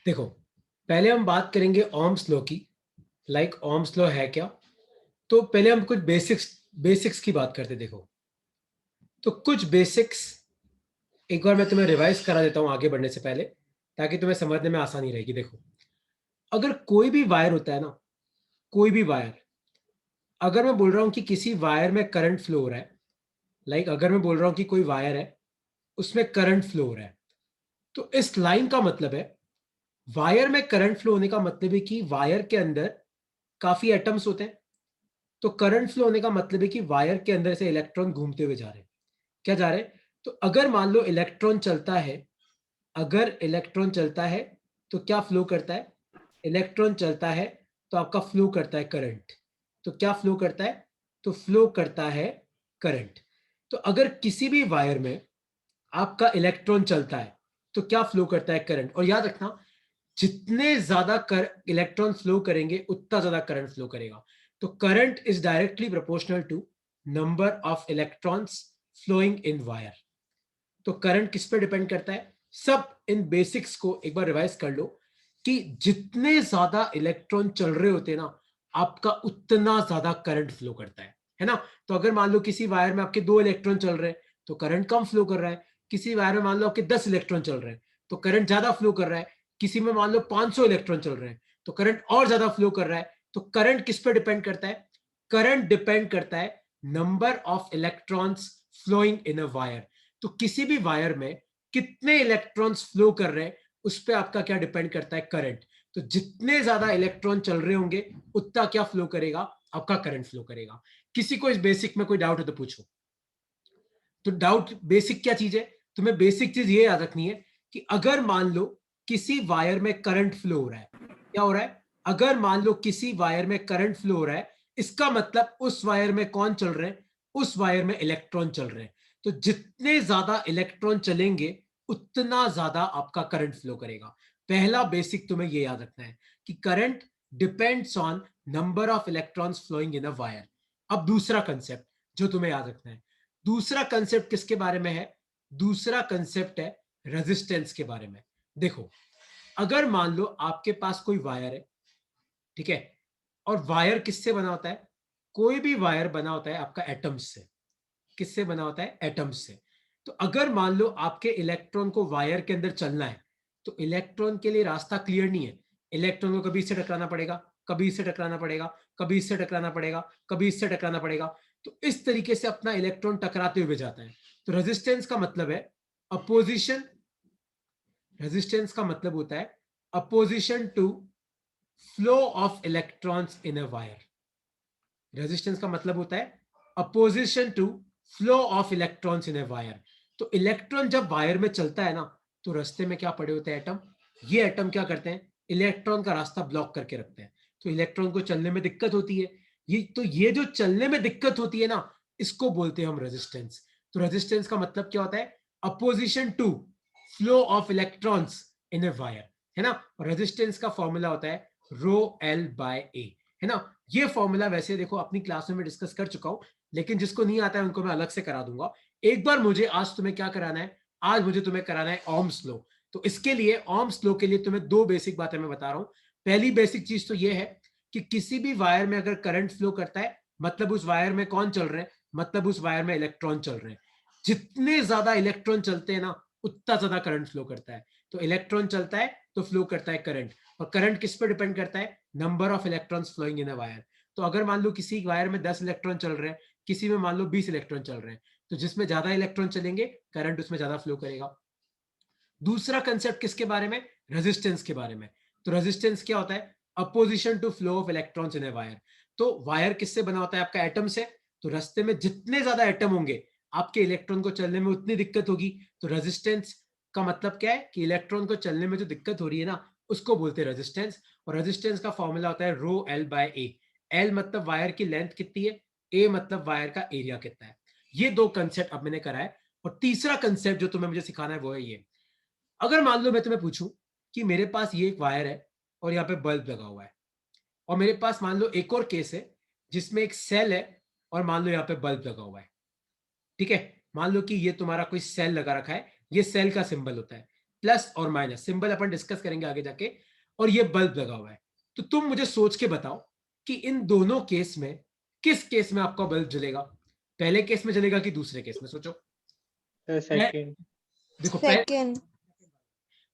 देखो, पहले हम बात करेंगे ओम्स लॉ की। ओम्स लॉ है क्या। तो पहले हम कुछ बेसिक्स की बात करते हैं। देखो, तो कुछ बेसिक्स एक बार मैं तुम्हें रिवाइज करा देता हूं आगे बढ़ने से पहले, ताकि तुम्हें समझने में आसानी रहेगी। देखो, अगर कोई भी वायर होता है ना, कोई भी वायर, अगर मैं बोल रहा हूं कि किसी वायर में करंट फ्लो हो रहा है, अगर मैं बोल रहा हूं कि कोई वायर है, उसमें करंट फ्लो हो रहा है, तो इस लाइन का मतलब है, वायर में करंट फ्लो होने का मतलब है कि वायर के अंदर काफी एटम्स होते हैं। तो करंट फ्लो होने का मतलब है कि वायर के अंदर से इलेक्ट्रॉन घूमते हुए जा रहे हैं। क्या जा रहे हैं? तो अगर मान लो इलेक्ट्रॉन चलता है, अगर इलेक्ट्रॉन चलता है तो क्या फ्लो करता है? इलेक्ट्रॉन चलता है तो आपका फ्लो करता है करंट। तो क्या फ्लो करता है? तो फ्लो करता है करंट। तो अगर किसी भी वायर में आपका इलेक्ट्रॉन चलता है तो क्या फ्लो करता है? करंट। और याद रखना, जितने ज्यादा कर इलेक्ट्रॉन फ्लो करेंगे उतना ज्यादा करंट फ्लो करेगा। तो current is directly proportional to number of electrons flowing in wire. तो करंट किस पे डिपेंड करता है? सब इन बेसिक्स को एक बार रिवाइज कर लो कि जितने ज्यादा इलेक्ट्रॉन चल रहे होते हैं ना, आपका उतना ज्यादा करंट फ्लो करता है ना। तो अगर मान लो किसी वायर में आपके 2 इलेक्ट्रॉन चल रहे हैं तो करंट कम फ्लो कर रहा है। किसी वायर में मान लो आपके 10 इलेक्ट्रॉन चल रहे हैं तो करंट ज्यादा फ्लो कर रहा है। किसी में मान लो 500 इलेक्ट्रॉन चल रहे हैं तो करंट और ज्यादा फ्लो कर रहा है। तो करंट किस पे डिपेंड करता है? करंट डिपेंड करता है number of electrons flowing in a wire. तो किसी भी वायर में कितने इलेक्ट्रॉन्स फ्लो कर रहे हैं उस पर आपका क्या डिपेंड करता है? करंट। तो जितने ज्यादा इलेक्ट्रॉन चल रहे होंगे उतना क्या फ्लो करेगा? आपका करंट फ्लो करेगा। किसी को इस बेसिक में कोई डाउट है तो पूछो। तो डाउट, बेसिक क्या चीज है? तुम्हें बेसिक चीज ये याद रखनी है कि अगर मान लो किसी वायर में करंट फ्लो हो रहा है, क्या हो रहा है? अगर मान लो किसी वायर में करंट फ्लो हो रहा है, इसका मतलब उस वायर में कौन चल रहे हैं? उस वायर में इलेक्ट्रॉन चल रहे हैं। तो जितने ज्यादा इलेक्ट्रॉन चलेंगे उतना ज्यादा आपका करंट फ्लो करेगा। पहला बेसिक तुम्हें यह याद रखना है कि current depends on number of electrons flowing in a wire. अब दूसरा कंसेप्ट जो तुम्हें याद रखना है, दूसरा कंसेप्ट किसके बारे में है? दूसरा कंसेप्ट है रेजिस्टेंस के बारे में। देखो, अगर मान लो आपके पास कोई वायर है, ठीक है, और वायर किससे बना होता है? कोई भी वायर बना होता है आपका एटम्स से। किससे बना होता है? एटम्स से। तो अगर मान लो आपके इलेक्ट्रॉन को वायर के अंदर चलना है तो इलेक्ट्रॉन के लिए रास्ता क्लियर नहीं है। इलेक्ट्रॉन को कभी इससे टकराना पड़ेगा, कभी इससे टकराना पड़ेगा, कभी इससे टकराना पड़ेगा, कभी इससे टकराना पड़ेगा। तो इस तरीके से अपना इलेक्ट्रॉन टकराते हुए जाता है। तो रेजिस्टेंस का मतलब है अपोजिशन। रेजिस्टेंस का मतलब होता है opposition to flow of electrons in a wire. Resistance का मतलब होता है opposition to flow of electrons in a wire. तो इलेक्ट्रॉन जब वायर में चलता है ना, तो रास्ते में क्या पड़े होते हैं? एटम। ये एटम क्या करते हैं? इलेक्ट्रॉन का रास्ता ब्लॉक करके रखते हैं। तो इलेक्ट्रॉन को चलने में दिक्कत होती है। ये जो चलने में दिक्कत होती है ना, इसको बोलते हैं हम रेजिस्टेंस। तो रेजिस्टेंस का मतलब क्या होता है? Opposition to flow of electrons in a wire, है ना। और रेजिस्टेंस का फॉर्मूला होता है रो एल बाय ए, है ना। ये फॉर्मूला वैसे देखो अपनी क्लास में डिस्कस कर चुका हूं, लेकिन जिसको नहीं आता है उनको मैं अलग से करा दूंगा। एक बार मुझे आज तुम्हें क्या कराना है? आज मुझे तुम्हें कराना है ओम्स लॉ। तो इसके लिए, ओम्स लॉ के लिए तुम्हें दो बेसिक बातें मैं बता रहा हूं। पहली बेसिक चीज तो ये है कि किसी भी वायर में अगर करंट फ्लो करता है, मतलब उस वायर में कौन चल रहे हैं? मतलब उस वायर में इलेक्ट्रॉन चल रहे हैं। जितने ज्यादा इलेक्ट्रॉन चलते हैं ना, उतना ज्यादा करंट फ्लो करता है। तो इलेक्ट्रॉन चलता है तो फ्लो करता है करंट। और करंट किस पर डिपेंड करता है? Number of electrons flowing in a wire. तो अगर मान लो किसी वायर में 10 इलेक्ट्रॉन चल रहे हैं, किसी में मान लो 20 इलेक्ट्रॉन चल रहे हैं, तो जिसमें ज्यादा इलेक्ट्रॉन चलेंगे करंट उसमें ज्यादा फ्लो करेगा। दूसरा कंसेप्ट किसके बारे में? रेजिस्टेंस के बारे में। तो रेजिस्टेंस क्या होता है? Opposition to flow of electrons in a wire. तो वायर किससे बना होता है? आपका एटम से। तो रास्ते में जितने ज्यादा एटम होंगे, आपके इलेक्ट्रॉन को चलने में उतनी दिक्कत होगी। तो रेजिस्टेंस का मतलब क्या है? कि इलेक्ट्रॉन को चलने में जो दिक्कत हो रही है ना, उसको बोलते हैं रेजिस्टेंस। और रेजिस्टेंस का फॉर्मूला होता है rho L by A. L मतलब वायर की लेंथ कितनी है, ए मतलब वायर का एरिया कितना है। ये दो कंसेप्ट अब मैंने करा है। और तीसरा कंसेप्ट जो तुम्हें मुझे सिखाना है वो है ये। अगर मान लो मैं तुम्हें पूछूं कि मेरे पास ये एक वायर है और यहाँ पे बल्ब लगा हुआ है, और मेरे पास मान लो एक और केस है जिसमें एक सेल है और मान लो यहाँ पे बल्ब लगा हुआ है, ठीक है। मान लो कि ये तुम्हारा कोई सेल लगा रखा है, ये सेल का सिंबल होता है। प्लस और माइनस सिंबल अपन डिस्कस करेंगे आगे जाके, और ये बल्ब लगा हुआ है। तो तुम मुझे सोच के बताओ कि इन दोनों केस में किस केस में आपका बल्ब जलेगा, पहले केस में जलेगा कि दूसरे केस में, सोचो। सेकंड। देखो सेकंड।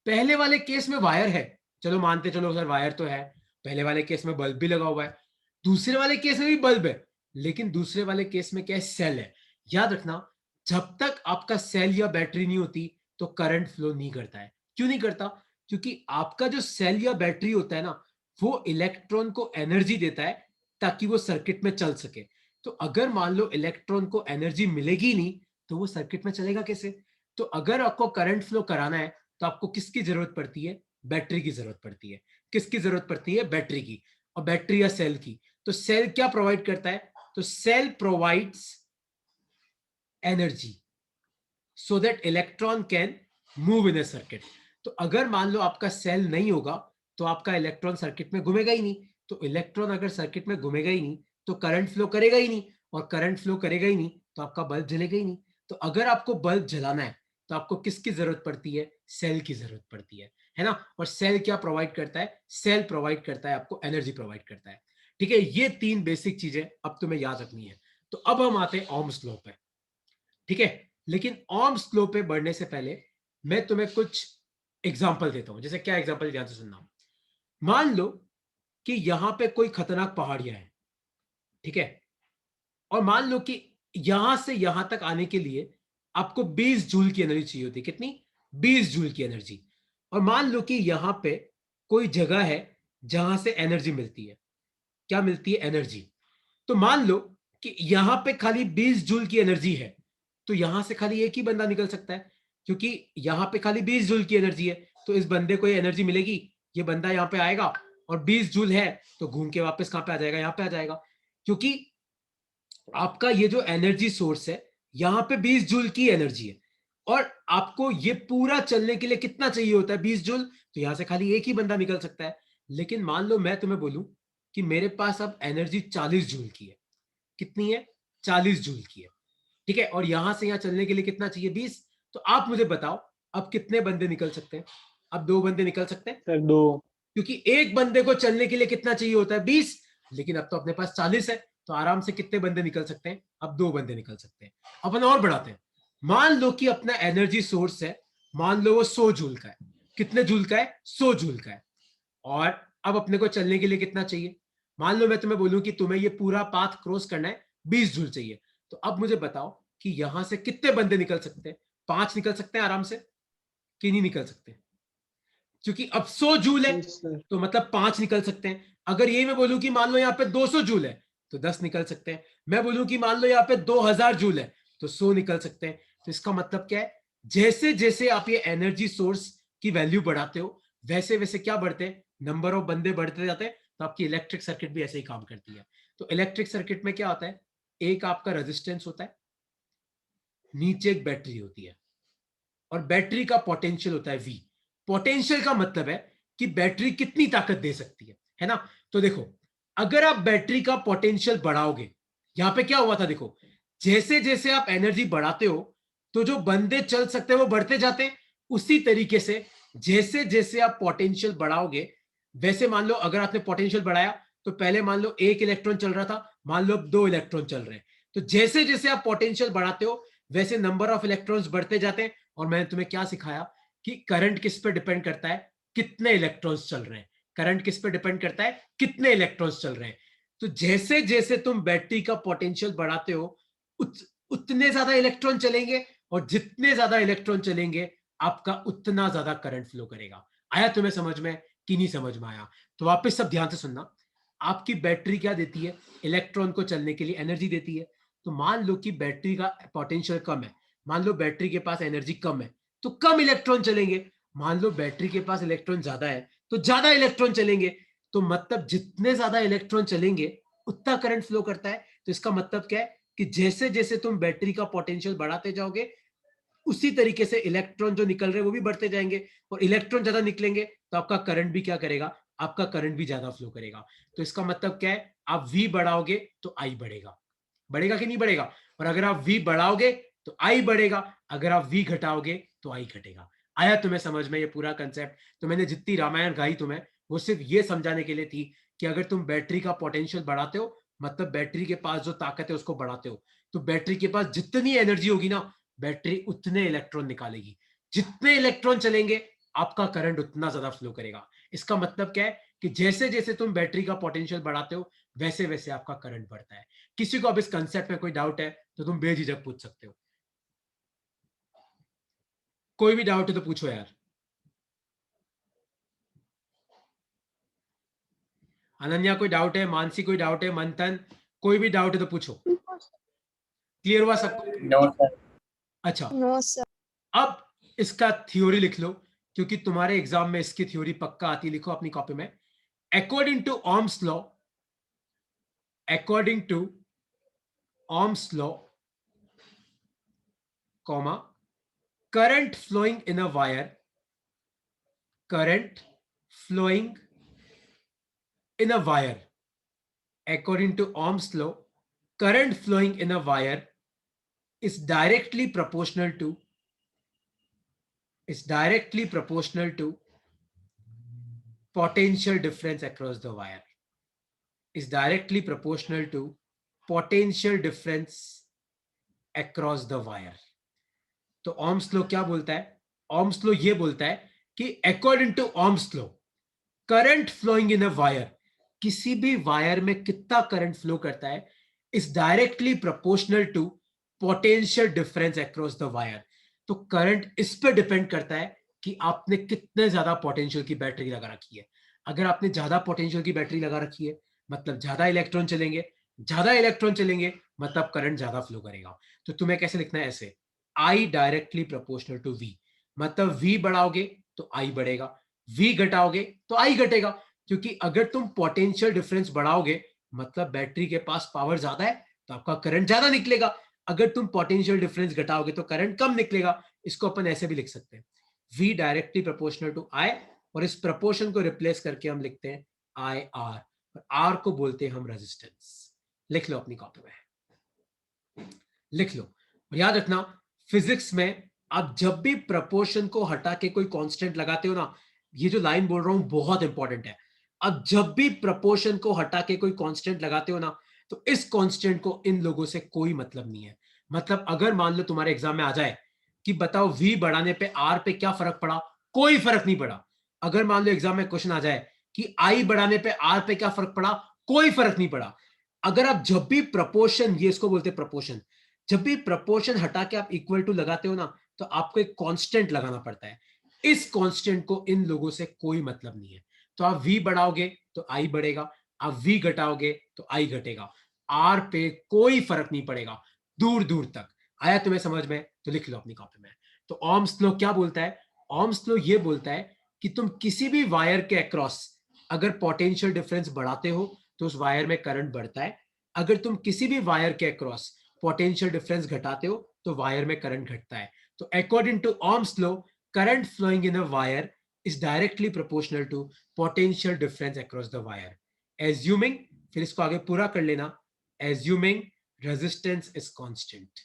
पहले वाले केस में वायर है, चलो मानते चलो सर वायर तो है, पहले वाले केस में बल्ब भी लगा हुआ है, दूसरे वाले केस में भी बल्ब है, लेकिन दूसरे वाले केस में क्या है, सेल है। याद रखना, जब तक आपका सेल या बैटरी नहीं होती तो करंट फ्लो नहीं करता है। क्यों नहीं करता? क्योंकि आपका जो सेल या बैटरी होता है ना, वो इलेक्ट्रॉन को एनर्जी देता है ताकि वो सर्किट में चल सके। तो अगर मान लो इलेक्ट्रॉन को एनर्जी मिलेगी नहीं तो वो सर्किट में चलेगा कैसे? तो अगर आपको करंट फ्लो कराना है तो आपको किसकी जरूरत पड़ती है? बैटरी की जरूरत पड़ती है। किसकी जरूरत पड़ती है? बैटरी की। और बैटरी या सेल की। तो सेल क्या प्रोवाइड करता है? तो cell provides energy so that electron can move in a circuit. तो अगर मान लो आपका सेल नहीं होगा तो आपका इलेक्ट्रॉन सर्किट में घूमेगा ही नहीं। तो इलेक्ट्रॉन अगर सर्किट में घूमेगा ही नहीं तो करंट फ्लो करेगा ही नहीं, और करंट फ्लो करेगा ही नहीं तो आपका बल्ब जलेगा ही नहीं। तो अगर आपको बल्ब जलाना है तो आपको किसकी जरूरत पड़ती है? सेल की जरूरत पड़ती है ना। और सेल क्या प्रोवाइड करता है? सेल प्रोवाइड करता है आपको एनर्जी प्रोवाइड करता है। ठीक है, ये तीन बेसिक चीजें अब तुम्हें याद रखनी है। तो अब हम आते हैं ओम्स लॉ पे। ठीक है, लेकिन ओम्स लॉ पे बढ़ने से पहले मैं तुम्हें कुछ एग्जांपल देता हूं। जैसे क्या एग्जांपल, ध्यान से सुनना। मान लो कि यहां पे कोई खतरनाक पहाड़ियां है, ठीक है, और मान लो कि यहां से यहां तक आने के लिए आपको 20 जूल की एनर्जी चाहिए होती है। कितनी? 20 जूल की एनर्जी। और मान लो कि यहां पे कोई जगह है जहां से एनर्जी मिलती है। क्या मिलती है? एनर्जी। तो मान लो कि यहां पे खाली 20 जूल की एनर्जी है, तो यहां से खाली एक ही बंदा निकल सकता है, क्योंकि यहां पे खाली 20 जूल की एनर्जी है। तो इस बंदे को ये एनर्जी मिलेगी, ये बंदा यहां पे आएगा, और 20 जूल है तो घूम के वापस कहां पे आ जाएगा? यहां पे आ जाएगा। क्योंकि आपका ये जो एनर्जी सोर्स है, यहां पे 20 जूल की एनर्जी है, और आपको ये पूरा चलने के लिए कितना चाहिए होता है? 20 जूल। तो यहां से खाली एक ही बंदा निकल सकता है। लेकिन मान लो मैं तुम्हें बोलूं कि मेरे पास अब एनर्जी 40 जूल की है। कितनी है? 40 जूल की है। ठीक है, और यहां से यहां चलने के लिए कितना चाहिए? 20। तो आप मुझे बताओ अब कितने बंदे निकल सकते हैं? अब दो बंदे निकल सकते हैं, सर 2। क्योंकि एक बंदे को चलने के लिए कितना चाहिए होता है? 20। लेकिन अब तो अपने पास 40 है, तो आराम से कितने बंदे निकल सकते हैं? अब दो बंदे निकल सकते हैं। अपन और बढ़ाते हैं। मान लो कि अपना एनर्जी सोर्स है, मान लो वो 100 जूल का है। कितने जूल का है? 100 जूल का है। और अब अपने को चलने के लिए कितना चाहिए? मान लो मैं तुम्हें बोलूं कि तुम्हें ये पूरा पाथ क्रॉस करना है, 20 जूल चाहिए। तो अब मुझे बताओ कि यहां से कितने बंदे निकल सकते हैं? 5 निकल सकते हैं आराम से, कि नहीं निकल सकते? क्योंकि अब 100 जूल है, यस सर। तो मतलब 5 निकल सकते हैं। अगर ये मैं बोलूं कि मान लो यहाँ पे 200 जूल है तो 10 निकल सकते हैं। मैं बोलूं कि मान लो यहाँ पे 2000 जूल है तो 100 निकल सकते हैं। तो इसका मतलब क्या है? जैसे जैसे आप ये एनर्जी सोर्स की वैल्यू बढ़ाते हो, वैसे वैसे क्या बढ़ते हैं? नंबर ऑफ बंदे बढ़ते जाते हैं। तो आपकी इलेक्ट्रिक सर्किट भी ऐसे ही काम करती है। तो इलेक्ट्रिक सर्किट में क्या होता है? एक आपका रेजिस्टेंस होता है, नीचे एक बैटरी होती है, और बैटरी का पोटेंशियल होता है वी। पोटेंशियल का मतलब है कि बैटरी कितनी ताकत दे सकती है ना। तो देखो, अगर आप बैटरी का पोटेंशियल बढ़ाओगे, यहां पे क्या हुआ था देखो, जैसे जैसे आप एनर्जी बढ़ाते हो तो जो बंदे चल सकते हैं वो बढ़ते जाते हैं। उसी तरीके से जैसे जैसे आप पोटेंशियल बढ़ाओगे, वैसे मान लो अगर आपने पोटेंशियल बढ़ाया तो पहले मान लो एक इलेक्ट्रॉन चल रहा था, मान लो अब 2 इलेक्ट्रॉन चल रहे हैं। तो जैसे जैसे आप पोटेंशियल बढ़ाते हो वैसे नंबर ऑफ इलेक्ट्रॉन्स बढ़ते जाते हैं। और मैंने तुम्हें क्या सिखाया कि करंट किस पे डिपेंड करता है? कितने इलेक्ट्रॉन्स चल रहे हैं। करंट किस पे डिपेंड करता है? कितने इलेक्ट्रॉन्स चल रहे हैं। तो जैसे जैसे तुम बैटरी का पोटेंशियल बढ़ाते हो उतने ज्यादा इलेक्ट्रॉन चलेंगे, और जितने ज्यादा इलेक्ट्रॉन चलेंगे आपका उतना ज्यादा करंट फ्लो करेगा। आया तुम्हें समझ में कि नहीं समझ में आया? तो वापस सब ध्यान से सुनना। आपकी बैटरी क्या देती है? इलेक्ट्रॉन को चलने के लिए एनर्जी देती है। तो मान लो कि बैटरी का पोटेंशियल कम है, मान लो बैटरी के पास एनर्जी कम है तो कम इलेक्ट्रॉन चलेंगे। मान लो बैटरी के पास इलेक्ट्रॉन ज्यादा है तो ज्यादा इलेक्ट्रॉन चलेंगे। तो मतलब जितने ज्यादा इलेक्ट्रॉन चलेंगे उतना करंट फ्लो करता है। तो इसका मतलब क्या है कि जैसे जैसे तुम बैटरी का पोटेंशियल बढ़ाते जाओगे उसी तरीके से इलेक्ट्रॉन जो निकल रहे हैं वो भी बढ़ते जाएंगे, और इलेक्ट्रॉन ज्यादा निकलेंगे तो आपका करंट भी क्या करेगा? आपका करंट भी ज्यादा फ्लो करेगा। तो इसका मतलब क्या है? आप V बढ़ाओगे तो I बढ़ेगा। बढ़ेगा कि नहीं बढ़ेगा? और अगर आप V बढ़ाओगे तो I बढ़ेगा, अगर आप V घटाओगे तो I घटेगा। आया तुम्हें समझ में ये पूरा कंसेप्ट? तो मैंने जितनी रामायण गाई तुम्हें वो सिर्फ ये समझाने के लिए थी कि अगर तुम बैटरी का पोटेंशियल बढ़ाते हो मतलब बैटरी के पास जो ताकत है उसको बढ़ाते हो, तो बैटरी के पास जितनी एनर्जी होगी ना बैटरी उतने इलेक्ट्रॉन निकालेगी। जितने इलेक्ट्रॉन चलेंगे आपका करंट उतना ज्यादा फ्लो करेगा। इसका मतलब क्या है कि जैसे जैसे तुम बैटरी का पोटेंशियल बढ़ाते हो वैसे वैसे आपका करंट बढ़ता है। किसी को अब इस कंसेप्ट में कोई डाउट है तो तुम बेझिझक पूछ सकते हो। कोई भी डाउट है तो पूछो यार। अनन्या कोई डाउट है? मानसी कोई डाउट है? मंथन कोई भी डाउट है तो पूछो। क्लियर हुआ सबको? No sir. अच्छा, नो सर। अब इसका थ्योरी लिख लो क्योंकि तुम्हारे एग्जाम में इसकी थ्योरी पक्का आती। लिखो अपनी कॉपी में, according to Ohm's law, according to Ohm's law, comma, current flowing in a wire, current flowing in a wire, according to Ohm's law, current flowing in a wire is directly proportional to potential difference across the wire, is directly proportional to potential difference across the wire. तो Ohm's law क्या बोलता है? Ohm's law ये बोलता है कि according to Ohm's law, current flowing in a wire, किसी भी वायर में कितना करंट फ्लो करता है is directly proportional to potential difference across the wire. तो करंट इस पे डिपेंड करता है कि आपने कितने ज्यादा पोटेंशियल की बैटरी लगा रखी है। अगर आपने ज्यादा पोटेंशियल की बैटरी लगा रखी है मतलब ज्यादा इलेक्ट्रॉन चलेंगे, ज्यादा इलेक्ट्रॉन चलेंगे मतलब करंट ज्यादा फ्लो करेगा। तो तुम्हें कैसे लिखना है? ऐसे, I directly proportional to V, मतलब वी बढ़ाओगे तो आई बढ़ेगा, वी घटाओगे तो आई घटेगा। क्योंकि अगर तुम पोटेंशियल डिफरेंस बढ़ाओगे मतलब बैटरी के पास पावर ज्यादा है तो आपका करंट ज्यादा निकलेगा। अगर तुम पोटेंशियल डिफरेंस घटाओगे तो करंट कम निकलेगा। इसको अपन ऐसे भी लिख सकते हैं, वी डायरेक्टली प्रोपोर्शनल टू आई, और इस प्रोपोर्शन को रिप्लेस करके हम लिखते हैं आई आर, और आर को बोलते हैं हम रेजिस्टेंस। लिख लो अपनी कॉपी में, लिख लो। और याद रखना फिजिक्स में आप जब भी प्रपोर्शन को हटा के कोई कांस्टेंट लगाते हो ना, ये जो लाइन बोल रहा हूं बहुत इंपॉर्टेंट है। अब जब भी प्रपोर्शन को हटा के कोई कांस्टेंट लगाते हो ना तो इस कांस्टेंट को इन लोगों से कोई मतलब नहीं है। मतलब अगर मान लो तुम्हारे एग्जाम में आ जाए कि बताओ वी बढ़ाने पे आर पे क्या फर्क पड़ा, कोई फर्क नहीं पड़ा। अगर मान लो एग्जाम में क्वेश्चन आ जाए कि आई बढ़ाने पे आर पे क्या फर्क पड़ा, कोई फर्क नहीं पड़ा। अगर आप जब भी प्रपोर्शन, ये इसको बोलते हैं प्रपोर्शन, जब भी प्रपोर्शन हटा के आप इक्वल टू लगाते हो ना तो आपको एक कांस्टेंट लगाना पड़ता है। इस कांस्टेंट को इन लोगों से कोई मतलब नहीं है। तो आप v बढ़ाओगे तो i बढ़ेगा, आप v घटाओगे तो i घटेगा। r पे कोई फर्क नहीं पड़ेगा दूर दूर तक। आया तुम्हें समझ में? तो लिख लो अपनी कॉपी में। तो ओम्स लॉ क्या बोलता है? ओम्स लॉ ये बोलता है कि तुम किसी भी वायर के अक्रॉस अगर पोटेंशियल डिफरेंस बढ़ाते हो तो उस वायर में करंट बढ़ता है। अगर तुम किसी भी वायर के अक्रॉस पोटेंशियल डिफरेंस घटाते हो तो वायर में करंट घटता है। तो according to Ohm's law, current flowing in a wire is directly proportional to potential difference across the wire, assuming, फिर इसको आगे पूरा कर लेना, assuming resistance is constant,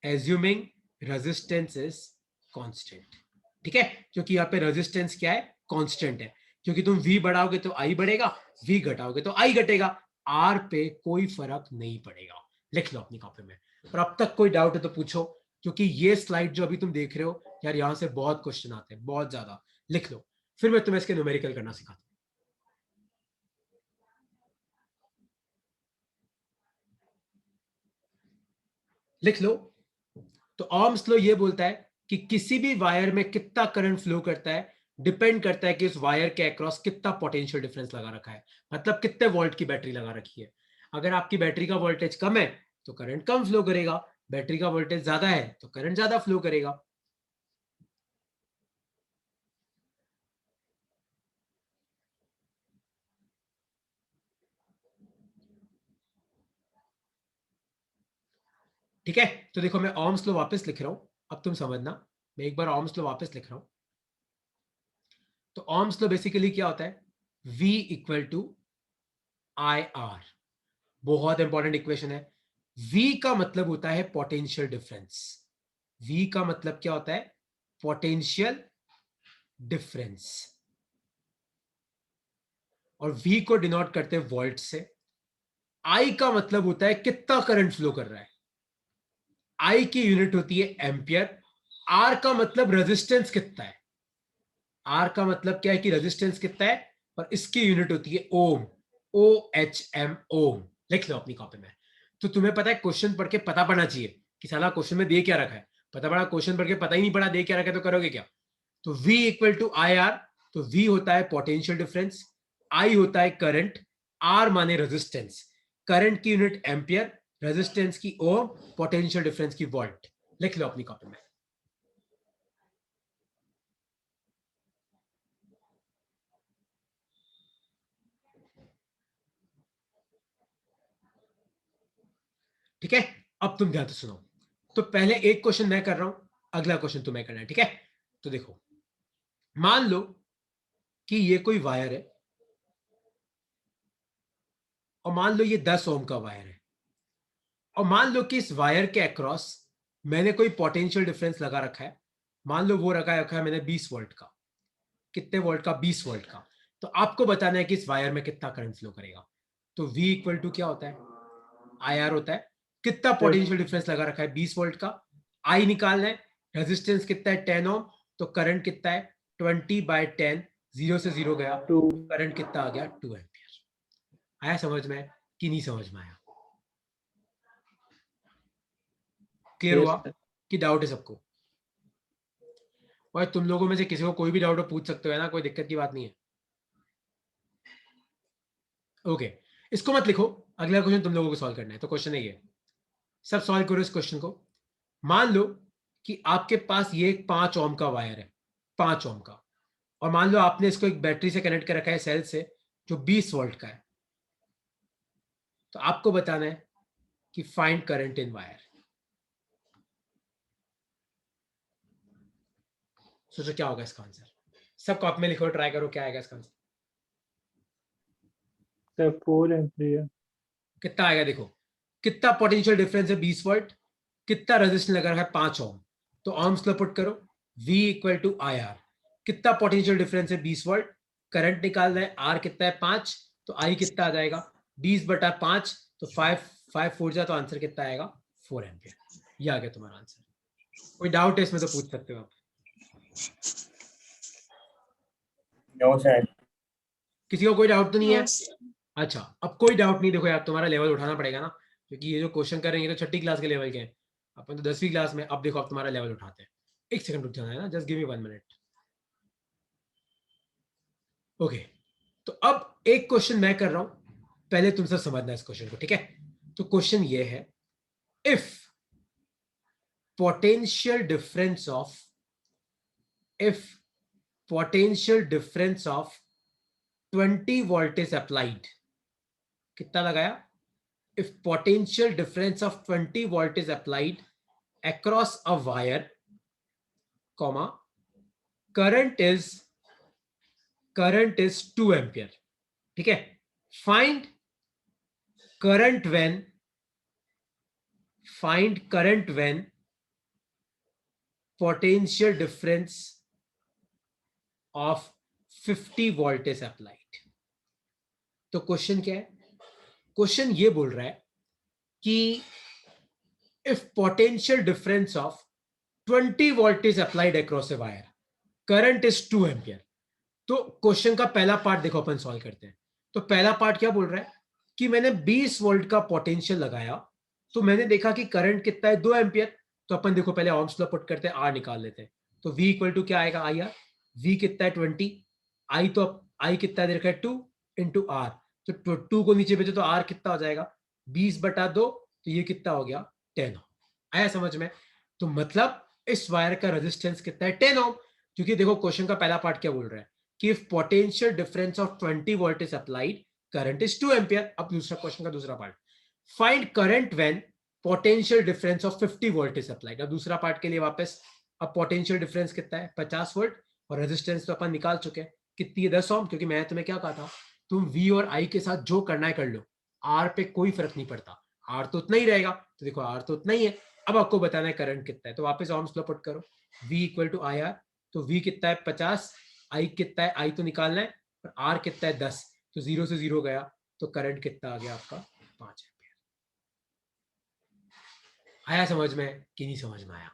assuming resistance is constant। ठीक है, क्योंकि यहाँ पे रेजिस्टेंस क्या है? कांस्टेंट है। क्योंकि तुम v बढ़ाओगे तो i बढ़ेगा, v घटाओगे तो i घटेगा, r पे कोई फर्क नहीं पड़ेगा। लिख लो अपनी कॉपी में। और अब तक कोई डाउट है तो पूछो, क्योंकि ये स्लाइड जो अभी तुम देख रहे हो यार यहां से बहुत क्वेश्चन आते हैं, बहुत ज्यादा। लिख लो, फिर मैं तुम्हें इसके न्यूमेरिकल करना सिखाता हूं। लिख लो। तो ओम्स लॉ ये बोलता है कि किसी भी वायर में कितना करंट फ्लो करता है डिपेंड करता है कि उस वायर के अक्रॉस कितना पोटेंशियल डिफरेंस लगा रखा है, मतलब कितने वोल्ट की बैटरी लगा रखी है। अगर आपकी बैटरी का वोल्टेज कम है तो करंट कम फ्लो करेगा, बैटरी का वोल्टेज ज्यादा है तो करंट ज्यादा फ्लो करेगा। ठीक है, तो देखो मैं ओम्स लॉ वापस लिख रहा हूं, अब तुम समझना। मैं एक बार ओम्स लॉ वापस लिख रहा हूं। तो ओम्स लॉ बेसिकली क्या होता है? V equal to I R, बहुत इंपॉर्टेंट इक्वेशन है। V का मतलब होता है पोटेंशियल डिफरेंस। V का मतलब क्या होता है? पोटेंशियल डिफरेंस, और V को डिनोट करते हैं वोल्ट से। I का मतलब होता है कितना करंट फ्लो कर रहा है, I की यूनिट होती है एम्पियर। R का मतलब रेजिस्टेंस कितना है, R का मतलब क्या है कि रेजिस्टेंस कितना है, और इसकी यूनिट होती है ओम, OHM, ओम। लिख लो अपनी कॉपी में। तो तुम्हें पता है क्वेश्चन पढ़ के पता पड़ना चाहिए कि साला क्वेश्चन में दे क्या रखा है। पता पड़ा क्वेश्चन पढ़ के पता ही नहीं पड़ा दे क्या रखा है, तो करोगे क्या। तो V equal to I R, तो V होता है पोटेंशियल डिफरेंस, I होता है करंट, R माने रेजिस्टेंस, करंट की यूनिट एम्पियर, रेजिस्टेंस की ओम, पोटेंशियल डिफरेंस की वोल्ट। लिख लो अपनी कॉपी में। ठीक है, अब तुम ध्यान से सुनो। तो पहले एक क्वेश्चन मैं कर रहा हूं, अगला क्वेश्चन तुम्हें करना है, ठीक है। तो देखो, मान लो कि ये कोई वायर है, और मान लो ये 10 ओम का वायर है, और मान लो कि इस वायर के अक्रॉस मैंने कोई पोटेंशियल डिफरेंस लगा रखा है। मान लो वो रखा है मैंने 20 वोल्ट का। कितने वोल्ट का, 20 वोल्ट का। तो आपको बताना है कि इस वायर में कितना करंट फ्लो करेगा। तो V इक्वल टू क्या होता है, IR होता है। कितना पोटेंशियल डिफरेंस लगा रखा है, 20 वोल्ट का। I निकालना है, रेजिस्टेंस कितना है, 10 ओम। तो करंट कितना है, 20/10, 0 से 0 गया, 2 करंट कितना आ गया, 2 एम्पियर। आया समझ में कि नहीं समझ में आया, क्लियर यस हुआ सर। कि डाउट है सबको। और तुम लोगों में से किसी को कोई भी डाउट हो पूछ सकते हो, है ना, कोई दिक्कत की बात नहीं है। ओके, इसको मत लिखो, अगला क्वेश्चन तुम लोगों को सॉल्व करना है। तो क्वेश्चन है ये, सब सॉल्व करो इस क्वेश्चन को। मान लो कि आपके पास ये एक 5 ओम का वायर है, 5 ओम का, और मान लो आपने इसको एक बैटरी से कनेक्ट कर रखा है, सेल से, जो 20 वोल्ट का है। तो आपको बताना है कि फाइंड करंट इन वायर। सोचो क्या होगा इसका आंसर, सब कॉपी में लिखो, ट्राई करो क्या आएगा इसका आंसर। Sir 4 ampere. कितना आएगा देखो, कितना पोटेंशियल डिफरेंस है, 20 वोल्ट, कितना रेजिस्टेंस लगा रखा है, 5 ओम। तो ओम्स लो पुट करो, V equal to I R. कितना पोटेंशियल डिफरेंस है, 20 वोल्ट, करंट निकालना है, R कितना है, 5। तो I कितना आ जाएगा, 20/5। तो 5 जा, तो आंसर कितना आएगा, 4 एम्पियर। ये आ गया तुम्हारा आंसर। कोई डाउट है इसमें तो पूछ सकते हो आप। No sir. किसी को कोई डाउट तो नहीं है। अच्छा, अब कोई डाउट नहीं। देखो यार, तुम्हारा लेवल उठाना पड़ेगा ना, क्योंकि ये जो क्वेश्चन कर रहे हैं ये तो 6ठी क्लास के लेवल के हैं, अपन तो 10वीं क्लास में। अब देखो, अब तुम्हारा लेवल उठाते हैं। एक सेकंड रुक जाना है ना, just give me 1 minute. Okay, तो अब एक क्वेश्चन मैं कर रहा हूं, पहले तुम सब समझना है इस क्वेश्चन को, ठीक है। तो क्वेश्चन ये है, if potential difference of if potential difference of 20 volt is applied. कितना लगाया, if potential difference of 20 volt is applied across a wire, comma, current is 2 ampere, ठीक है। find current when potential difference of 50 volt is applied। तो question क्या है, question ये बोल रहा है कि if potential difference of 20 volt is applied across a wire, current is 2 ampere। तो क्वेश्चन का पहला पार्ट देखो, अपन सॉल्व करते हैं। तो पहला पार्ट क्या बोल रहा है कि मैंने 20 वोल्ट का पोटेंशियल लगाया, तो मैंने देखा कि करंट कितना है, 2 एम्पियर। तो अपन देखो पहले ओम्स लॉ पुट करते हैं, आर निकाल लेते हैं। तो V इक्वल टू क्या आएगा, आई आर। V कितना है, 20, आई तो आई कितना दे रखा है, 2 इंटू आर। तो 2 को नीचे भेजो तो R कितना हो जाएगा, 20/2। तो ये कितना हो गया, 10 ओम। आया समझ में। तो मतलब इस वायर का रेजिस्टेंस कितना है, 10 ओम। क्योंकि देखो क्वेश्चन का पहला पार्ट क्या बोल रहा है कि if potential difference of 20 volt is applied, current is 2 ampere। अब दूसरा क्वेश्चन का दूसरा part, find current when potential difference of 50 volt is applied। अब दूसरा पार्ट के लिए वापस, अब पोटेंशियल डिफरेंस कितना है, 50 वोल्ट, और रेजिस्टेंस तो अपन निकाल चुके हैं, कितनी है, 10 ओम। क्योंकि मैं तुम्हें क्या कहा था, तुम V और I के साथ जो करना है कर लो, R पे कोई फर्क नहीं पड़ता, R तो उतना ही रहेगा। तो देखो R तो उतना ही है। अब आपको बताना है करंट कितना है, तो वापस ओम्स लॉ पुट करो, V equal to I R, तो V कितना है 50, I कितना है, I तो निकालना है, और R कितना है 10, तो 0 से 0 गया, तो करंट कितना आ गया आपका 5 एम्पियर। आया समझ में कि नहीं समझ में आया?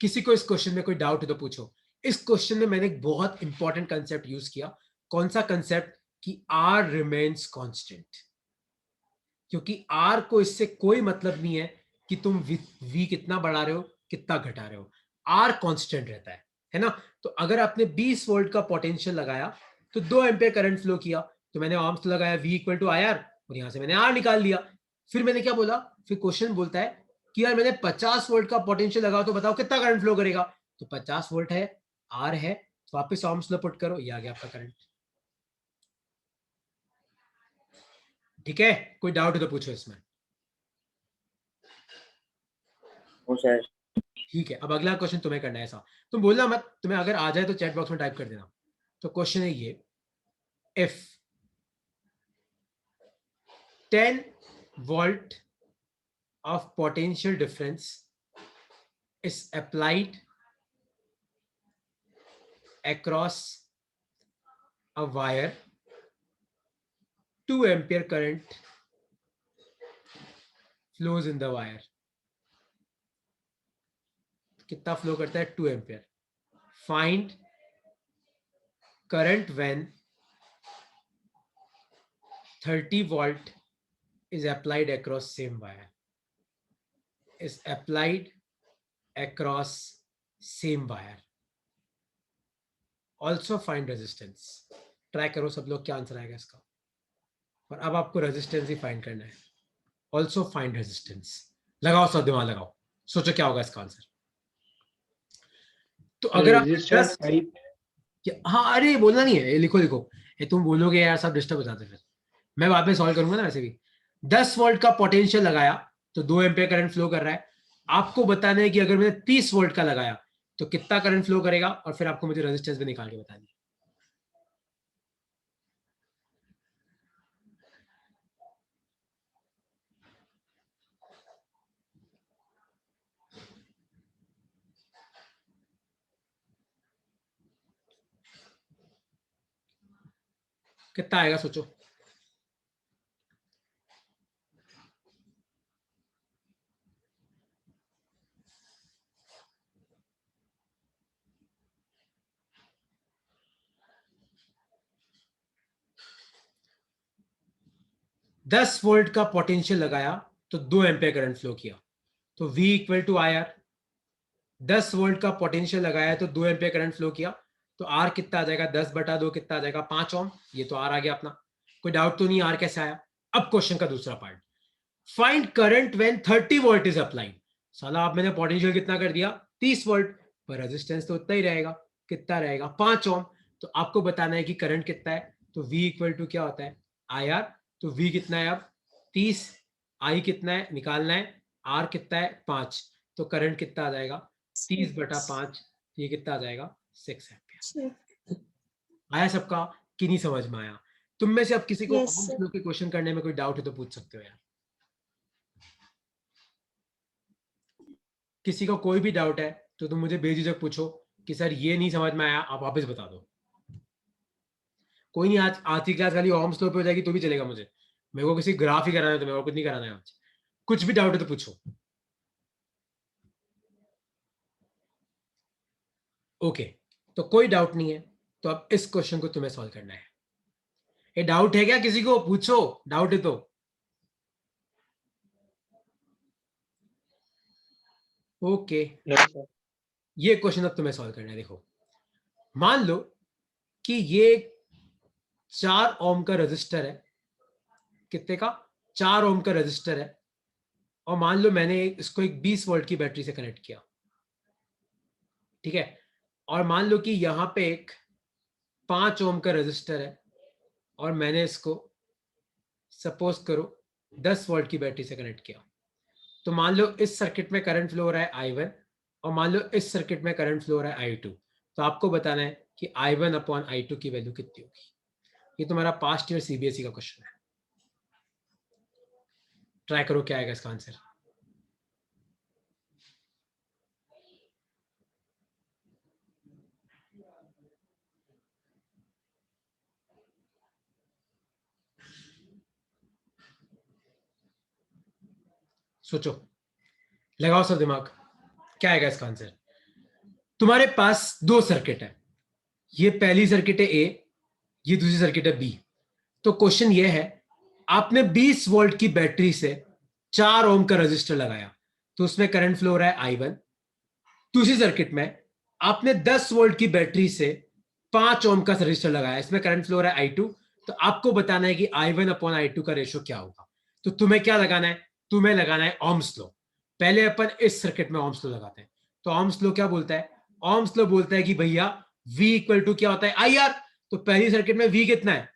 किसी को इस क्वेश्चन में कोई डाउट है तो पूछो। इस क्वेश्चन में मैंने एक बहुत इंपॉर्टेंट कंसेप्ट यूज किया। कौन सा कंसेप्ट? कि R रिमेन्स कांस्टेंट, क्योंकि R को इससे कोई मतलब नहीं है कि तुम V कितना बढ़ा रहे हो कितना घटा रहे हो, R कांस्टेंट रहता है ना। तो अगर आपने 20 वोल्ट का पोटेंशियल लगाया तो 2 एम्पियर करंट फ्लो किया, तो मैंने ohms लगाया V equal to I R, और यहां से मैंने R निकाल लिया। फिर मैंने क्या बोला, फिर क्वेश्चन बोलता है कि यार मैंने 50 वोल्ट का पोटेंशियल लगाओ, तो बताओ कितना करंट फ्लो करेगा। तो 50 वोल्ट है, R है, तो वापस ohms लॉ पुट करो, ये आ गया आपका करंट। ठीक है, कोई डाउट है तो पूछो इसमें। No sir. ठीक है, अब अगला क्वेश्चन तुम्हें करना है। ऐसा तुम बोलना मत, तुम्हें अगर आ जाए तो चैट बॉक्स में टाइप कर देना। तो क्वेश्चन है ये, if 10 volt of potential difference is applied across a wire, 2 ampere current flows in the wire. कितना फ्लो करता है? 2 ampere. Find current when 30 volt is applied across same wire, is applied across same wire. Also find resistance. Try करो सब लोग, क्या answer आएगा इसका। और अब आपको रेजिस्टेंस ही फाइंड करना है। Also find resistance. लगाओ सब दिमाग लगाओ, सोचो क्या होगा इसका आंसर। तो अगर आप रेजिस्टेंस हाइट हाँ, अरे बोलना नहीं है, ये लिखो लिखो, ये तुम बोलोगे यार सब डिस्टर्ब हो जाते, फिर मैं बाद में सॉल्व करूंगा ना। वैसे भी 10 वोल्ट का पोटेंशियल लगाया तो 2 एम्पियर करंट फ्लो कर रहा है। आपको बताना है कि अगर मैंने 30 वोल्ट का लगाया तो कितना करंट फ्लो करेगा, और फिर आपको मुझे रेजिस्टेंस भी निकाल के बतानी है। कितना आएगा सोचो। दस वोल्ट का पोटेंशियल लगाया तो 2 एम्पियर करंट फ्लो किया, तो V equal to I R. 10 volt का पोटेंशियल लगाया तो 2 एम्पियर करंट फ्लो किया, तो R कितना आ जाएगा? 10/2 कितना आ जाएगा? 5 ओम। ये तो R आ गया अपना, कोई डाउट तो नहीं R कैसे आया। अब क्वेश्चन का दूसरा part, find current when 30 volt is applied. साला आप मैंने पोटेंशियल कितना कर दिया? 30 वोल्ट, पर रेजिस्टेंस तो उतना ही रहेगा। कितना रहेगा? 5 ओम। तो आपको बताना है कि करंट कितना है। तो V इक्वल टू क्या होता है? आई आर। तो V कितना है अब? 30। I कितना है निकालना है, R कितना है? 5। तो करंट कितना आ जाएगा? 30/5। ये कितना आ जाएगा? 6 एम्पियर। आया सबका कि नहीं समझ में आया? तुम में से अब किसी को Yes, sir. के क्वेश्चन करने में कोई डाउट है तो पूछ सकते हो यार। किसी को कोई भी डाउट है तो तुम मुझे बेझिझक पूछो कि सर ये नहीं समझ में आया, आप वापस बता दो। कोई नहीं, आज की क्लास खाली ohms लॉ पे हो जाएगी तो भी चलेगा मुझे। मेरे को किसी ग्राफ ही कराना है, तो मेरे को कुछ नहीं कराना है आज। कुछ भी डाउट है तो पूछो। ओके, तो कोई डाउट नहीं है, तो अब इस क्वेश्चन को तुम्हें सॉल्व करना है। ये डाउट है क्या? किसी को पूछो, डाउट है तो। ओके, ये क्वेश्चन अब तुम्हें सॉल्व करना है। देखो, मान लो कि ये 4 ओम का रजिस्टर है। कितने का? 4 ओम का रजिस्टर है। और मान लो मैंने इसको एक 20 वोल्ट की बैटरी से कनेक्ट किया, ठीक है। और मान लो कि यहां पे एक 5 ओम का रजिस्टर है, और मैंने इसको सपोज करो 10 वोल्ट की बैटरी से कनेक्ट किया। तो मान लो इस सर्किट में करंट फ्लो हो रहा है I1, और मान लो इस सर्किट में करंट फ्लो हो रहा है I2। तो आपको बताना है कि I1/I2 की वैल्यू कितनी होगी। ये तुम्हारा पास्ट ईयर CBSE का क्वेश्चन है। ट्राई करो क्या आएगा इसका आंसर। सोचो, लगाओ सब दिमाग, क्या आएगा इसका आंसर। तुम्हारे पास दो सर्किट है, ये पहली सर्किट है ए, ये दूसरी सर्किट है बी। तो क्वेश्चन ये है, आपने 20 वोल्ट की बैटरी से 4 ओम का रजिस्टर लगाया, तो उसमें करंट फ्लो हो रहा है I1। दूसरी सर्किट में आपने 10 वोल्ट की बैटरी से 5 ओम का रजिस्टर लगाया, इसमें करंट फ्लो हो रहा है I2। तो आपको बताना है कि I1 अपॉन I2 का रेशो क्या होगा। तो तुम्हें क्या लगाना है, तुम्हें लगाना है ओम्स लॉ। पहले अपन इस सर्किट में ओम्स लॉ लगाते हैं। तो ओम्स लॉ क्या बोलता है, ओम्स लॉ बोलता है कि भैया V इक्वल टू क्या होता है, IR। तो पहली सर्किट में V कितना है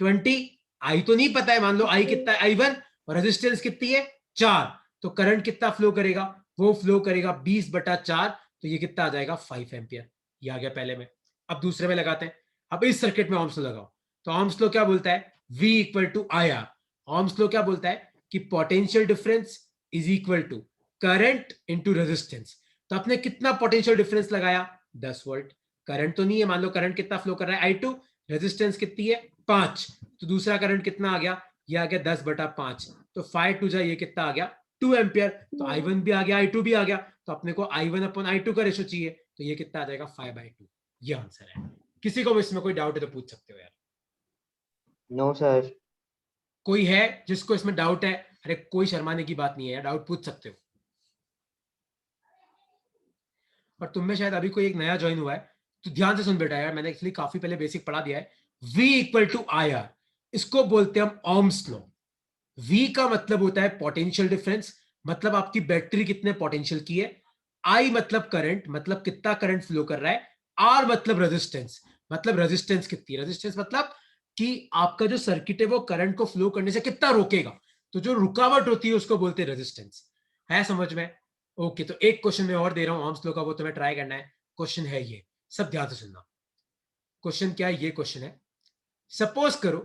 20, I तो नहीं पता है, मान लो I कितना है I1, और रेजिस्टेंस कितनी है 4। तो करंट कितना फ्लो करेगा, वो फ्लो करेगा 20/4। तो ये कितना आ जाएगा 5 एम्पियर। ये आ गया पहले में। अब दूसरे में लगाते हैं, अब इस सर्किट में ओम्स लॉ लगाओ। तो ओम्स लॉ क्या बोलता है, V equal to IR। Ohm's law क्या बोलता है कि potential difference is equal to current into resistance. तो आपने कितना पोटेंशियल डिफरेंस लगाया 10 वोल्ट। करंट तो नहीं है, मान लो करंट कितना फ्लो कर रहा है I2, रेजिस्टेंस कितनी है 5। तो दूसरा करंट कितना आ गया, ये आ गया 10/5। तो 5 टू जा ये कितना आ गया 2 एम्पियर। तो I1 भी आ गया I2 भी आ गया। तो अपने को I1 अपॉन I2 का रेशो चाहिए, तो ये कितना आ जाएगा 5/2। ये आंसर है। किसी को इसमें कोई डाउट है तो पूछ सकते हो यार। No sir. कोई है जिसको इसमें डाउट है? अरे कोई शर्माने की बात नहीं है यार, डाउट पूछ सकते हो। और तुम में शायद अभी कोई एक नया ज्वाइन हुआ है, तो ध्यान से सुन बेटा यार, मैंने एक्चुअली काफी पहले बेसिक पढ़ा दिया है। V इक्वल टू IR, इसको बोलते हैं हम ओम्स लॉ। V का मतलब होता है पोटेंशियल डिफरेंस, मतलब आपकी बैटरी कितने पोटेंशियल की है। I मतलब करंट, मतलब कितना करंट फ्लो कर रहा है। R मतलब रेजिस्टेंस, मतलब रेजिस्टेंस कितनी है। रेजिस्टेंस मतलब कि आपका जो सर्किट है वो करंट को फ्लो करने से कितना रोकेगा। तो जो रुकावट होती है उसको बोलते हैं रेजिस्टेंस। है समझ में? ओके, तो एक क्वेश्चन मैं और दे रहा हूं ओम्स लॉ का, वो तुम्हें ट्राई करना है। क्वेश्चन है ये, सब ध्यान से सुनना। क्वेश्चन क्या है, ये क्वेश्चन है, सपोज करो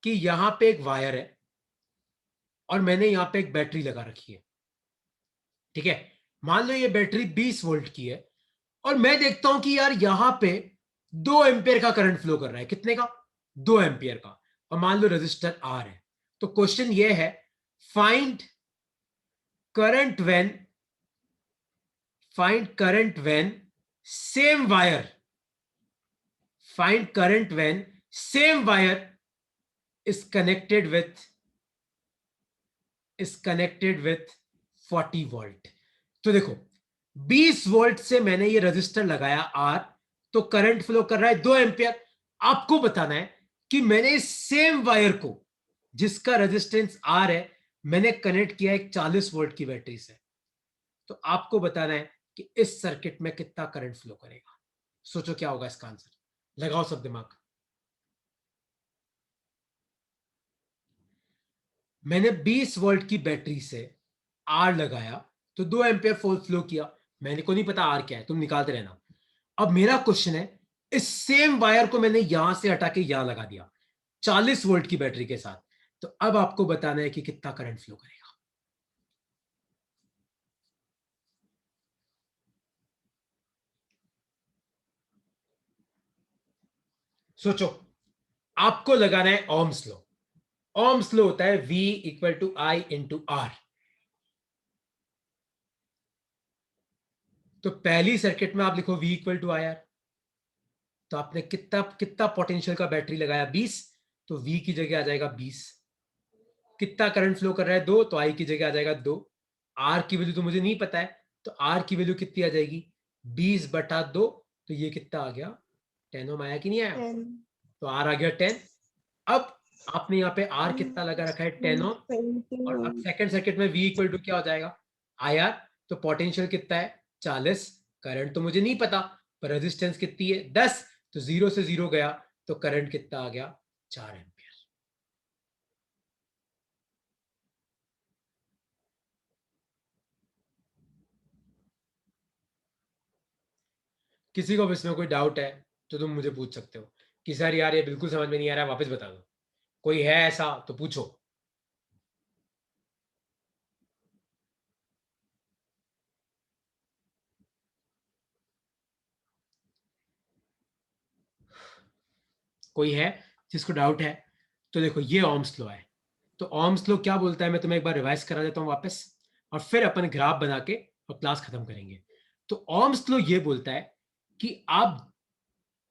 कि यहां पे एक वायर है और मैंने यहां पे एक बैटरी लगा रखी है, ठीक है। मान लो ये बैटरी 20 वोल्ट की है, और मैं देखता हूं कि यार यहां पे 2 एम्पियर का करंट फ्लो कर रहा है। कितने का, 2 एम्पियर का। और मान लो रजिस्टर आर है। तो क्वेश्चन ये है, find current when, find current when same wire, find current when same wire is connected with 40 volt. तो देखो 20 वोल्ट से मैंने ये रजिस्टर लगाया आर, तो करंट फ्लो कर रहा है 2 एम्पियर। आपको बताना है कि मैंने इस सेम वायर को, जिसका रेजिस्टेंस आर है, मैंने कनेक्ट किया एक 40 वोल्ट की बैटरी से। तो आपको बताना है कि इस सर्किट में कितना करंट फ्लो करेगा। सोचो क्या होगा इसका आंसर, लगाओ सब दिमाग। मैंने 20 वोल्ट की बैटरी से आर लगाया, तो 2 एम्पियर फ्लो किया। मैंने को नहीं पता आर क्या है, तुम निकालते रहना। अब मेरा क्वेश्चन है, इस सेम वायर को मैंने यहां से हटा के यहां लगा दिया 40 वोल्ट की बैटरी के साथ। तो अब आपको बताना है कि कितना करंट फ्लो करेगा। सोचो, आपको लगाना है ओम्स लॉ। ओम्स लॉ होता है V equal to I into R. तो पहली सर्किट में आप लिखो V इक्वल टू IR। तो आपने कितना कितना पोटेंशियल का बैटरी लगाया 20, तो V की जगह आ जाएगा 20। कितना करंट फ्लो कर रहा है 2, तो आई की जगह आ जाएगा 2। आर की वैल्यू तो मुझे नहीं पता है, तो आर की वैल्यू कितनी आ जाएगी 20/2। तो ये कितना आ गया 10 ओम, आया कि नहीं आया? तो आर आ गया 10। अब आपने यहाँ पे आर कितना लगा रखा है 10 ओम। और अब सेकंड सर्किट में वी इक्वल टू क्या हो जाएगा आई आर। तो पोटेंशियल कितना है 40, करंट तो मुझे नहीं पता, पर रेजिस्टेंस कितनी है 10। तो 0 से 0 गया, तो करंट कितना आ गया 4 एम्पियर। किसी को इसमें कोई डाउट है तो तुम मुझे पूछ सकते हो कि सर यार ये बिल्कुल समझ में नहीं आ रहा है, वापस बता दो। कोई है ऐसा तो पूछो। कोई है जिसको डाउट है? तो देखो ये ओम्स लॉ है, तो ohms law क्या बोलता है, मैं तुम्हें एक बार रिवाइज करा देता हूं वापस, और फिर अपन ग्राफ बना के और क्लास खत्म करेंगे। तो ohms law ये बोलता है कि आप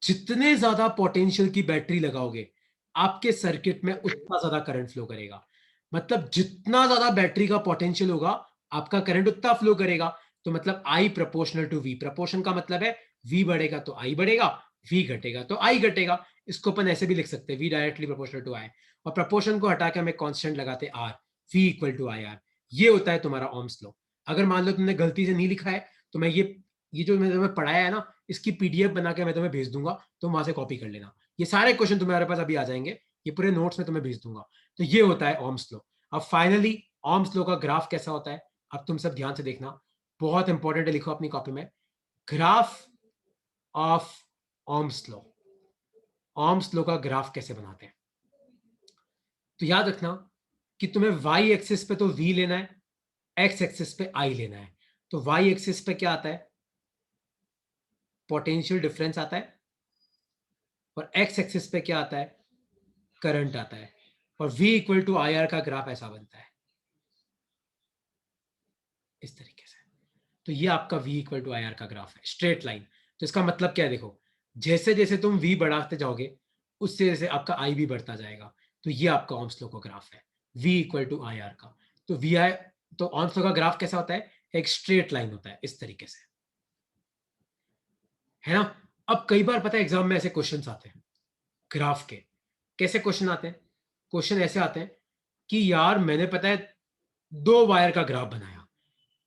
जितने ज्यादा पोटेंशियल की बैटरी लगाओगे आपके सर्किट में उतना ज्यादा करंट फ्लो करेगा। मतलब जितना ज्यादा बैटरी का पोटेंशियल होगा आपका करंट उतना फ्लो करेगा। तो मतलब I proportional to V, proportion का मतलब है V बढ़ेगा तो I बढ़ेगा, V घटेगा तो I घटेगा। इसको अपन ऐसे भी लिख सकते हैं, V directly proportional to I, और प्रोपोर्शन को हटा के हमें कांस्टेंट लगाते R, V equal to IR। ये होता है तुम्हारा ohms law। अगर मान लो तुमने गलती से नहीं लिखा है तो मैं ये जो मैंने तुम्हें पढ़ाया है ना, इसकी PDF बना के मैं तुम्हें भेज दूंगा, तुम वहां से कॉपी कर लेना। ये सारे क्वेश्चन तुम्हारे पास अभी आ जाएंगे, ये पूरे नोट्स में तुम्हें भेज दूंगा। तो ये होता है ohms law। अब फाइनली ohms law का ग्राफ कैसा होता है, अब तुम सब ध्यान से देखना, बहुत इंपॉर्टेंट है, लिखो अपनी कॉपी में, graph of ohms law। ohms law का ग्राफ कैसे बनाते हैं, तो याद रखना कि तुम्हें y एक्सिस पे तो v लेना है, x एक्सिस पे I लेना है। तो y एक्सिस पे क्या आता है, पोटेंशियल डिफरेंस आता है, और x एक्सिस पे क्या आता है, करंट आता है, और v इक्वल टू IR का ग्राफ ऐसा बनता है इस तरीके से। तो ये आपका v इक्वल टू IR का ग्राफ है, स्ट्रेट लाइन। तो इसका मतलब क्या है, देखो जैसे जैसे तुम v बढ़ाते जाओगे उससे जैसे आपका I भी बढ़ता जाएगा। तो ये आपका ohms law का ग्राफ है, v इक्वल टू IR का। तो vi, तो ohms law का ग्राफ कैसा होता है, एक स्ट्रेट लाइन होता है इस तरीके से, है ना। अब कई बार पता है एग्जाम में ऐसे क्वेश्चंस आते हैं ग्राफ के। कैसे क्वेश्चन आते हैं, क्वेश्चन ऐसे आते हैं कि यार मैंने पता है 2 वायर का ग्राफ बनाया,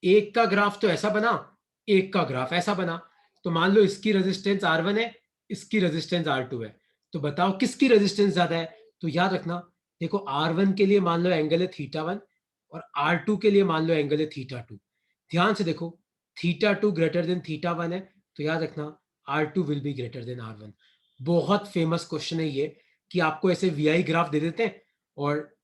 एक का ग्राफ तो ऐसा बना, एक का ग्राफ ऐसा बना। तो मान लो इसकी रेजिस्टेंस R1 है, इसकी रेजिस्टेंस R2 है, तो बताओ किसकी रेजिस्टेंस ज्यादा है। तो याद रखना, देखो R1 के लिए मान लो एंगल है θ1, और R2 के लिए मान लो एंगल है θ2। ध्यान से देखो, θ2 ग्रेटर देन θ1 है, तो याद रखना R2 will be greater than R1। बहुत फेमस क्वेश्चन है ये, कि आपको ऐसे VI ग्राफ दे देते हैं और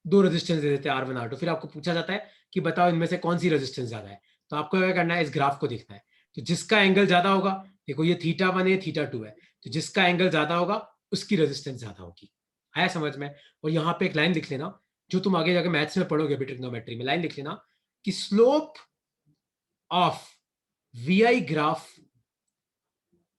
दो रेजिस्टेंस दे देते हैं R1 R2, फिर आपको पूछा जाता है कि बताओ इनमें से कौन सी रेजिस्टेंस ज्यादा है। तो आपको क्या करना है, इस ग्राफ को देखना है। तो जिसका एंगल ज्यादा होगा, देखो ये θ1 है, θ2 है, तो जिसका एंगल ज्यादा होगा उसकी रेजिस्टेंस ज्यादा होगी। आया समझ में। और यहाँ पे एक लाइन लिख लेना, जो तुम आगे जाकर मैथ्स में पढ़ोगे ट्रिग्नोमेट्री में, लाइन लिख लेना कि स्लोप ऑफ VI ग्राफ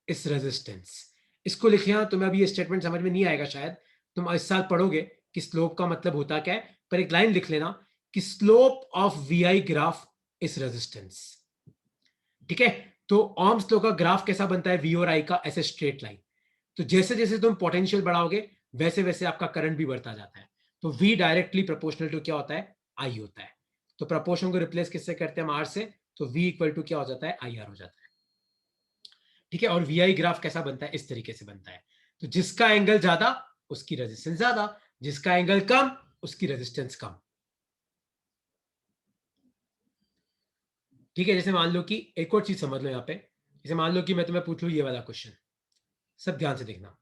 इस रेजिस्टेंस। इसको लिख लेना, तुम्हें अभी ये स्टेटमेंट समझ में नहीं आएगा शायद, तुम इस साल पढ़ोगे कि स्लोप का मतलब होता क्या है, पर एक लाइन लिख लेना कि स्लोप ऑफ VI ग्राफ इस रेजिस्टेंस। ठीक है। तो ohms law का ग्राफ कैसा बनता है, V और I का, ऐसे स्ट्रेट लाइन। तो जैसे जैसे तुम पोटेंशियल बढ़ाओगे वैसे वैसे आपका करंट भी बढ़ता जाता है। तो V डायरेक्टली प्रोपोर्शनल टू क्या होता है, I होता है। तो प्रोपोर्शन को रिप्लेस किससे करते हैं हम, R से, तो V इक्वल टू क्या हो जाता है, IR हो जाता है। ठीक है। और VI ग्राफ कैसा बनता है, इस तरीके से बनता है। तो जिसका एंगल ज्यादा उसकी रेजिस्टेंस ज्यादा, जिसका एंगल कम उसकी रेजिस्टेंस कम। ठीक है। जैसे मान लो कि एक और चीज समझ लो यहाँ पे, जैसे मान लो कि मैं तुम्हें पूछ लूं ये वाला क्वेश्चन, सब ध्यान से देखना।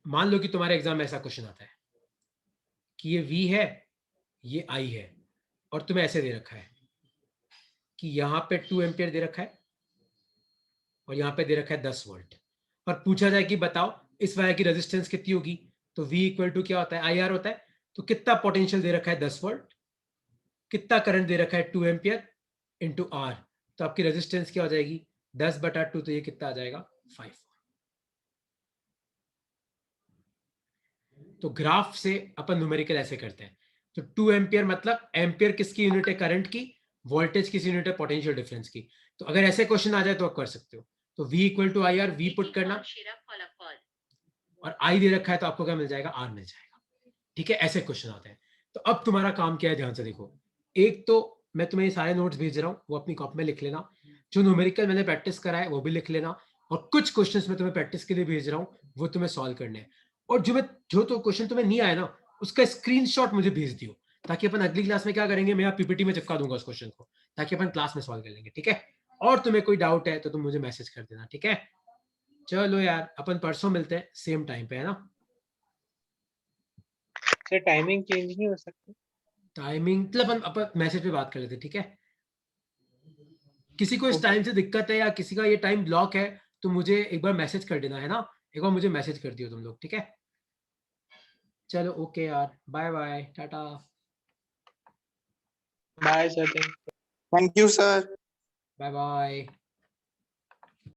मान लो कि तुम्हारे एग्जाम में ऐसा क्वेश्चन आता है कि ये V है, ये I है, और तुम्हें ऐसे दे रखा है कि यहाँ पे 2 एम्पियर दे रखा है और यहाँ पे दे रखा है 10 वोल्ट, और पूछा जाए कि बताओ इस वायर की रेजिस्टेंस कितनी होगी। तो V इक्वल टू क्या होता है, IR होता है। तो कितना पोटेंशियल दे रखा है, 10 वोल्ट, कितना करंट दे रखा है, 2 एम्पियर इंटू R। तो आपकी रेजिस्टेंस क्या हो जाएगी, 10/2, तो ये कितना आ जाएगा, 5। तो ग्राफ से अपन न्यूमेरिकल ऐसे करते हैं। तो 2 एम्पियर मतलब एम्पियर किसकी यूनिट है, करंट की, वोल्टेज किस यूनिट है, पोटेंशियल डिफरेंस की। तो अगर ऐसे क्वेश्चन आ जाए तो आप कर सकते हो। तो V equal to IR, V put करना, और I दे रखा है तो आपको क्या मिल जाएगा, R मिल जाएगा। ठीक है। ऐसे क्वेश्चन आते हैं। तो अब तुम्हारा काम क्या है, ध्यान से देखो। एक तो मैं तुम्हें ये सारे नोट्स भेज रहा हूँ, वो अपनी कॉपी में लिख लेना। जो न्यूमेरिकल मैंने प्रैक्टिस करा है वो भी लिख लेना, और कुछ क्वेश्चंस मैं तुम्हें प्रैक्टिस के लिए भेज रहा हूँ, वो तुम्हें सॉल्व करने हैं। और जो तो क्वेश्चन तुम्हें नहीं आया ना, उसका स्क्रीनशॉट मुझे भेज दियो, ताकि अपन अगली क्लास में क्या करेंगे, मैं PPT में चिपका दूंगा उस क्वेश्चन को, ताकि अपन क्लास में सॉल्व कर लेंगे। ठीक है। और तुम्हें कोई डाउट है तो तुम मुझे मैसेज कर देना। ठीक है। चलो यार, अपन परसों मिलते हैं सेम टाइम पे, है ना। सर टाइमिंग चेंज नहीं हो सकती? टाइमिंग मतलब अपन मैसेज पे बात कर लेते, ठीक है। किसी को इस ओके टाइम से दिक्कत है या किसी का ये टाइम ब्लॉक है तो मुझे एक बार मैसेज कर देना, है ना। एक बार मुझे मैसेज कर दियो तुम लोग, ठीक है। चलो ओके यार, bye bye, tata. Bye sir, thank thank you sir. Bye bye.